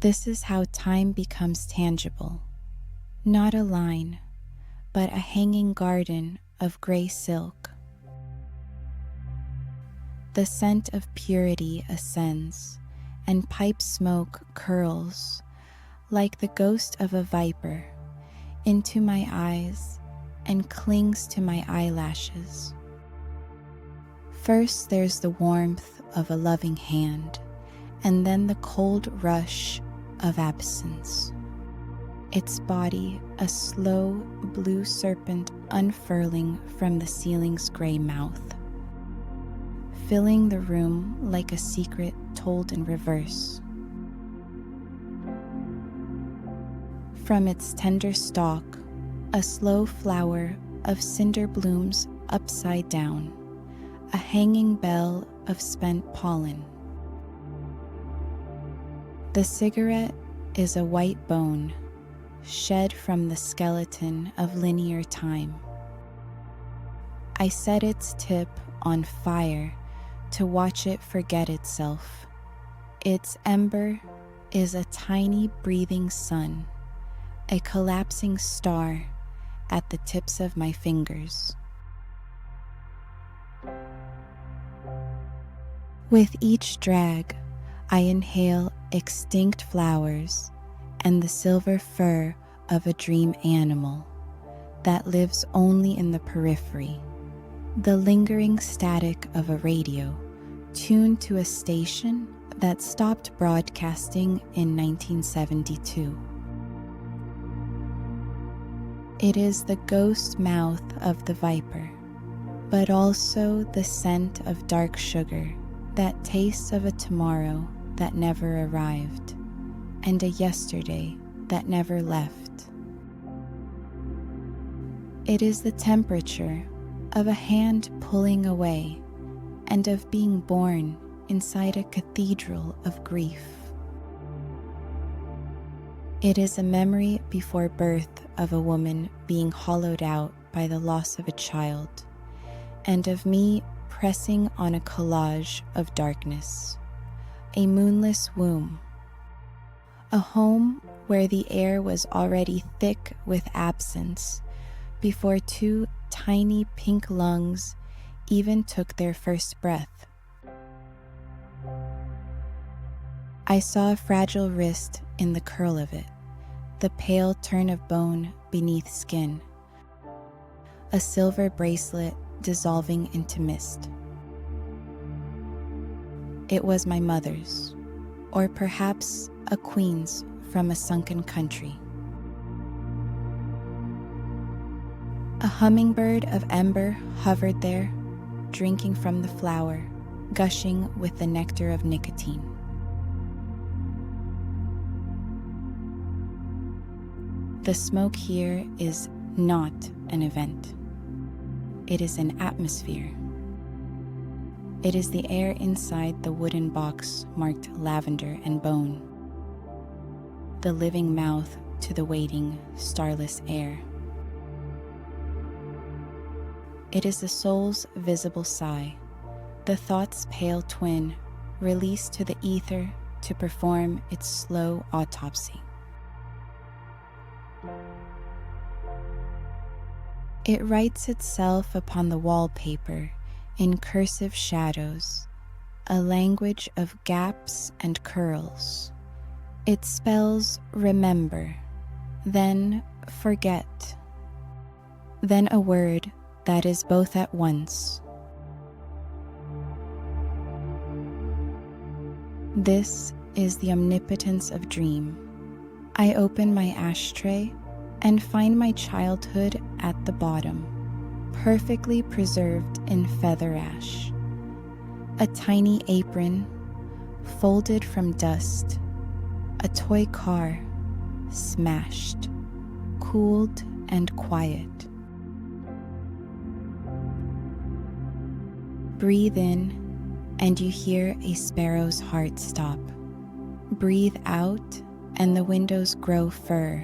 This is how time becomes tangible, not a line, but a hanging garden of gray silk. The scent of purity ascends, and pipe smoke curls like the ghost of a viper into my eyes and clings to my eyelashes. First there's the warmth of a loving hand, and then the cold rush of absence. Its body a slow blue serpent unfurling from the ceiling's gray mouth, filling the room like a secret told in reverse. From its tender stalk, a slow flower of cinder blooms upside down, a hanging bell of spent pollen. The cigarette is a white bone, shed from the skeleton of linear time. I set its tip on fire to watch it forget itself. Its ember is a tiny breathing sun, a collapsing star at the tips of my fingers. With each drag, I inhale extinct flowers and the silver fur of a dream animal that lives only in the periphery, the lingering static of a radio tuned to a station that stopped broadcasting in 1972. It is the ghost mouth of the viper, but also the scent of dark sugar that tastes of a tomorrow that never arrived, and a yesterday that never left. It is the temperature of a hand pulling away and of being born inside a cathedral of grief. It is a memory before birth of a woman being hollowed out by the loss of a child, and of me pressing on a collage of darkness, a moonless womb, a home where the air was already thick with absence before two tiny pink lungs even took their first breath. I saw a fragile wrist in the curl of it, the pale turn of bone beneath skin, a silver bracelet dissolving into mist. It was my mother's, or perhaps a queen's from a sunken country. A hummingbird of ember hovered there, drinking from the flower, gushing with the nectar of nicotine. The smoke here is not an event. It is an atmosphere. It is the air inside the wooden box marked lavender and bone, the living mouth to the waiting, starless air. It is the soul's visible sigh, the thought's pale twin, released to the ether to perform its slow autopsy. It writes itself upon the wallpaper in cursive shadows, a language of gaps and curls. It spells remember, then forget, then a word that is both at once. This is the omnipotence of dream. I open my ashtray and find my childhood at the bottom, perfectly preserved in feather ash. A tiny apron, folded from dust, a toy car, smashed, cooled and quiet. Breathe in, and you hear a sparrow's heart stop. Breathe out, and the windows grow fur.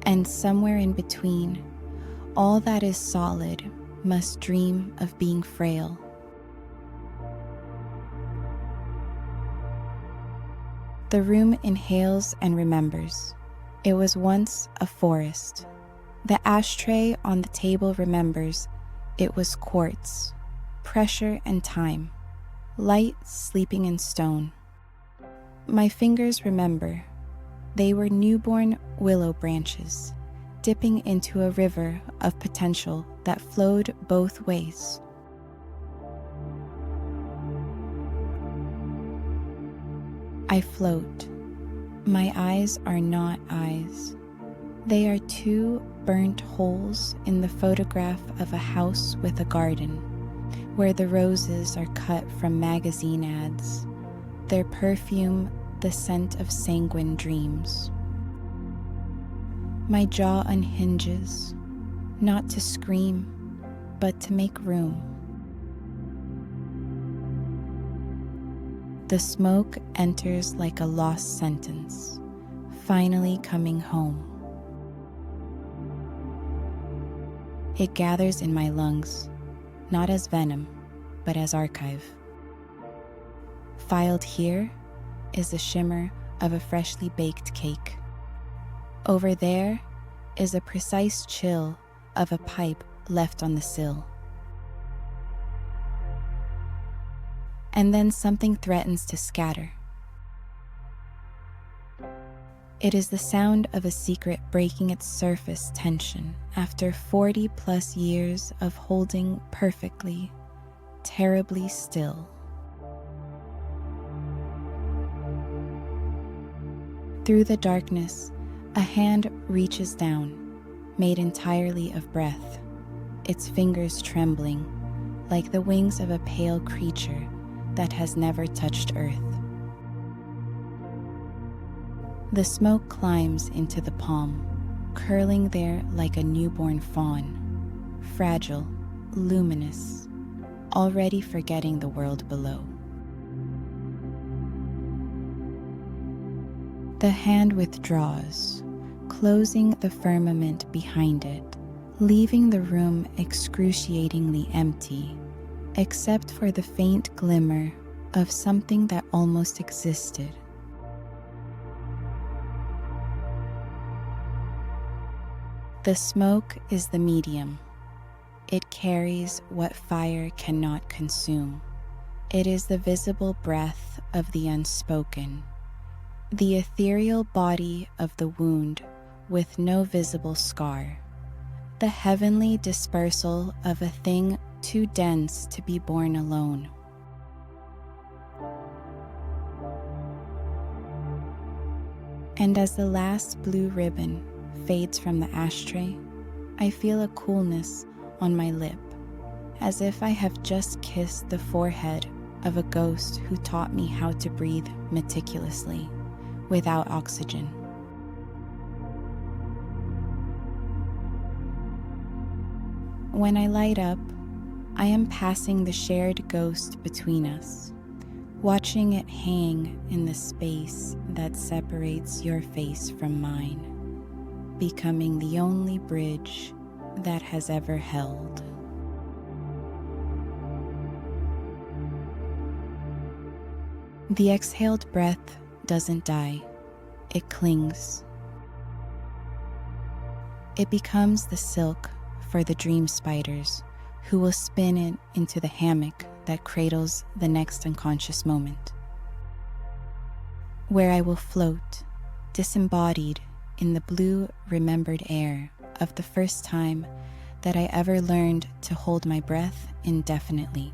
And somewhere in between, all that is solid must dream of being frail. The room inhales and remembers. It was once a forest. The ashtray on the table remembers. It was quartz, pressure and time, light sleeping in stone. My fingers remember. They were newborn willow branches, dipping into a river of potential that flowed both ways. I float. My eyes are not eyes. They are two burnt holes in the photograph of a house with a garden, where the roses are cut from magazine ads, their perfume the scent of sanguine dreams. My jaw unhinges, not to scream, but to make room. The smoke enters like a lost sentence, finally coming home. It gathers in my lungs, not as venom, but as archive. Filed here is the shimmer of a freshly baked cake. Over there is a precise chill of a pipe left on the sill. And then something threatens to scatter. It is the sound of a secret breaking its surface tension after 40 plus years of holding perfectly, terribly still. Through the darkness, a hand reaches down, made entirely of breath, its fingers trembling, like the wings of a pale creature that has never touched earth. The smoke climbs into the palm, curling there like a newborn fawn, fragile, luminous, already forgetting the world below. The hand withdraws, closing the firmament behind it, leaving the room excruciatingly empty, except for the faint glimmer of something that almost existed. The smoke is the medium. It carries what fire cannot consume. It is the visible breath of the unspoken, the ethereal body of the wound with no visible scar, the heavenly dispersal of a thing too dense to be born alone. And as the last blue ribbon fades from the ashtray, I feel a coolness on my lip, as if I have just kissed the forehead of a ghost who taught me how to breathe meticulously, without oxygen. When I light up, I am passing the shared ghost between us, watching it hang in the space that separates your face from mine, becoming the only bridge that has ever held. The exhaled breath doesn't die, it clings. It becomes the silk for the dream spiders who will spin it into the hammock that cradles the next unconscious moment, where I will float, disembodied in the blue remembered air of the first time that I ever learned to hold my breath indefinitely.